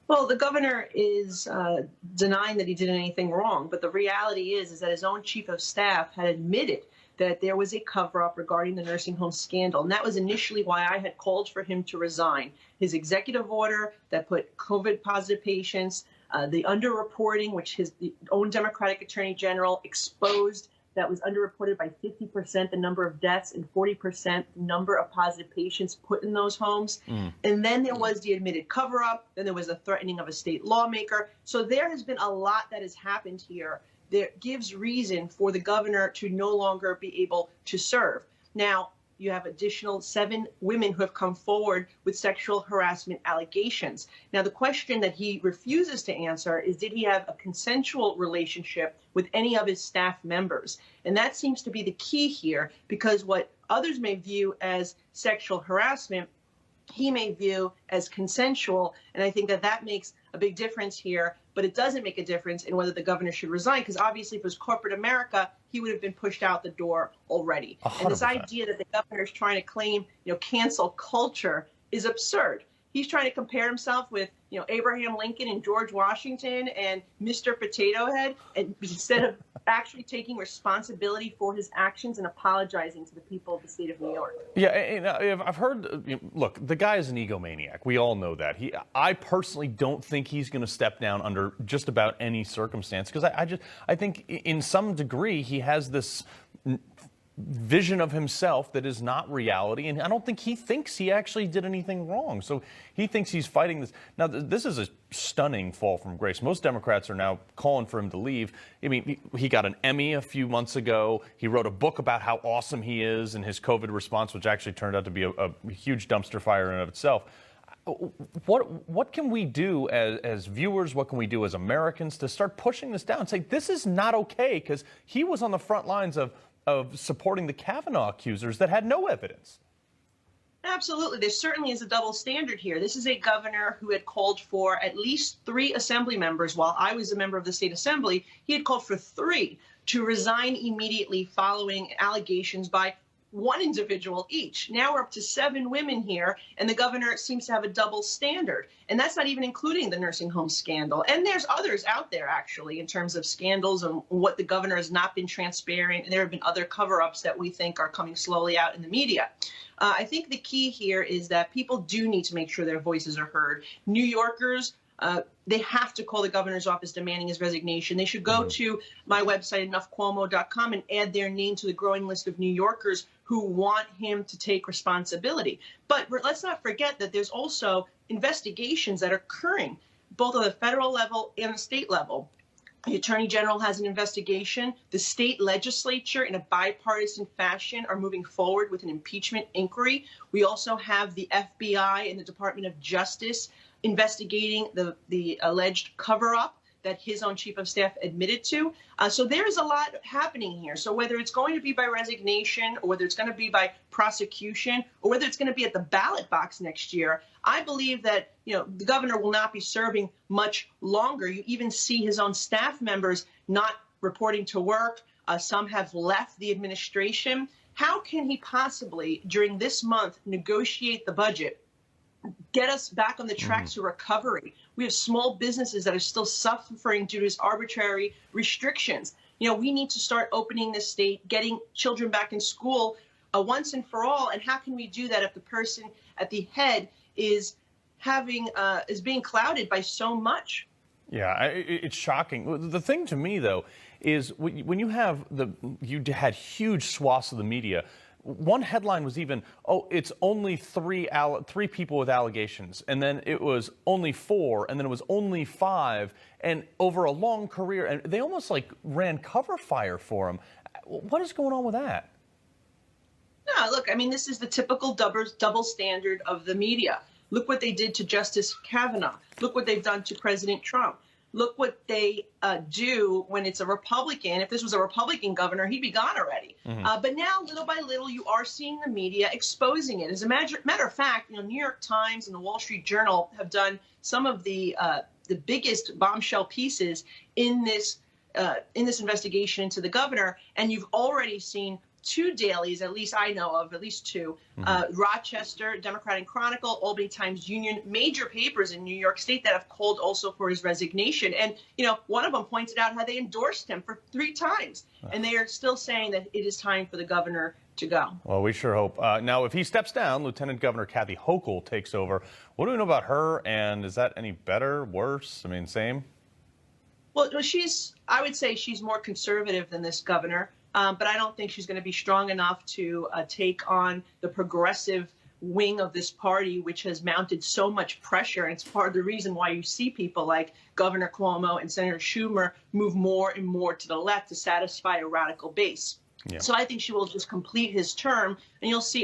Well, the governor is denying that he did anything wrong, but the reality is that his own chief of staff had admitted that there was a cover-up regarding the nursing home scandal, and that was initially why I had called for him to resign. His executive order that put COVID-positive patients, the underreporting, which his own Democratic Attorney General exposed, that was underreported by 50% the number of deaths and 40% the number of positive patients put in those homes. And then there was the admitted cover-up. Then there was the threatening of a state lawmaker. So there has been a lot that has happened here that gives reason for the governor to no longer be able to serve. Now, you have additional 7 women who have come forward with sexual harassment allegations. Now, the question that he refuses to answer is, did he have a consensual relationship with any of his staff members? And that seems to be the key here, because what others may view as sexual harassment, he may view as consensual. And I think that that makes a big difference here, but it doesn't make a difference in whether the governor should resign, because obviously if it was corporate America, he would have been pushed out the door already. 100%. And this idea that the governor is trying to claim, cancel culture is absurd. He's trying to compare himself with, Abraham Lincoln and George Washington and Mr. Potato Head, and instead of actually taking responsibility for his actions and apologizing to the people of the state of New York. Yeah, and I've heard, look, the guy is an egomaniac. We all know that. I personally don't think he's going to step down under just about any circumstance, because I think in some degree he has this vision of himself that is not reality, and I don't think he thinks he actually did anything wrong. So he thinks he's fighting this. Now, this is a stunning fall from grace. Most Democrats are now calling for him to leave. I mean, he got an Emmy a few months ago. He wrote a book about how awesome he is and his COVID response, which actually turned out to be a huge dumpster fire in and of itself. What can we do as viewers, what can we do as Americans to start pushing this down and say this is not okay? Because he was on the front lines of supporting the Kavanaugh accusers that had no evidence. Absolutely. There certainly is a double standard here. This is a governor who had called for at least 3 assembly members. While I was a member of the state assembly, he had called for 3 to resign immediately following allegations by 1 individual each. Now we're up to 7 women here, and the governor seems to have a double standard. And that's not even including the nursing home scandal. And there's others out there, actually, in terms of scandals and what the governor has not been transparent. And there have been other cover-ups that we think are coming slowly out in the media. I think the key here is that people do need to make sure their voices are heard. New Yorkers, they have to call the governor's office demanding his resignation. They should go to my website, enoughcuomo.com, and add their name to the growing list of New Yorkers who want him to take responsibility. But let's not forget that there's also investigations that are occurring both on the federal level and the state level. The Attorney General has an investigation. The state legislature, in a bipartisan fashion, are moving forward with an impeachment inquiry. We also have the FBI and the Department of Justice investigating the alleged cover-up that his own chief of staff admitted to. So there is a lot happening here. So whether it's going to be by resignation, or whether it's going to be by prosecution, or whether it's going to be at the ballot box next year, I believe that the governor will not be serving much longer. You even see his own staff members not reporting to work. Some have left the administration. How can he possibly, during this month, negotiate the budget, get us back on the track to recovery? We have small businesses that are still suffering due to his arbitrary restrictions. We need to start opening this state, getting children back in school once and for all. And how can we do that if the person at the head is being clouded by so much? Yeah, it's shocking. The thing to me, though, is when you had huge swaths of the media. One headline was even, it's only three people with allegations, and then it was only 4, and then it was only 5, and over a long career, and they almost like ran cover fire for him. What is going on with that? No, look, I mean, this is the typical double standard of the media. Look what they did to Justice Kavanaugh. Look what they've done to President Trump. Look what they do when it's a Republican. If this was a Republican governor, he'd be gone already. But now, little by little, you are seeing the media exposing it. As a matter of fact, New York Times and the Wall Street Journal have done some of the biggest bombshell pieces in this investigation into the governor, and you've already seen two dailies, at least I know of, at least two, Rochester, Democrat and Chronicle, Albany Times Union, major papers in New York State that have called also for his resignation. And, one of them pointed out how they endorsed him for 3 times. And they are still saying that it is time for the governor to go. Well, we sure hope. Now, if he steps down, Lieutenant Governor Kathy Hochul takes over. What do we know about her? And is that any better, worse? I mean, same? Well, I would say she's more conservative than this governor, but I don't think she's going to be strong enough to take on the progressive wing of this party, which has mounted so much pressure. And it's part of the reason why you see people like Governor Cuomo and Senator Schumer move more and more to the left to satisfy a radical base. Yeah. So I think she will just complete his term, and you'll see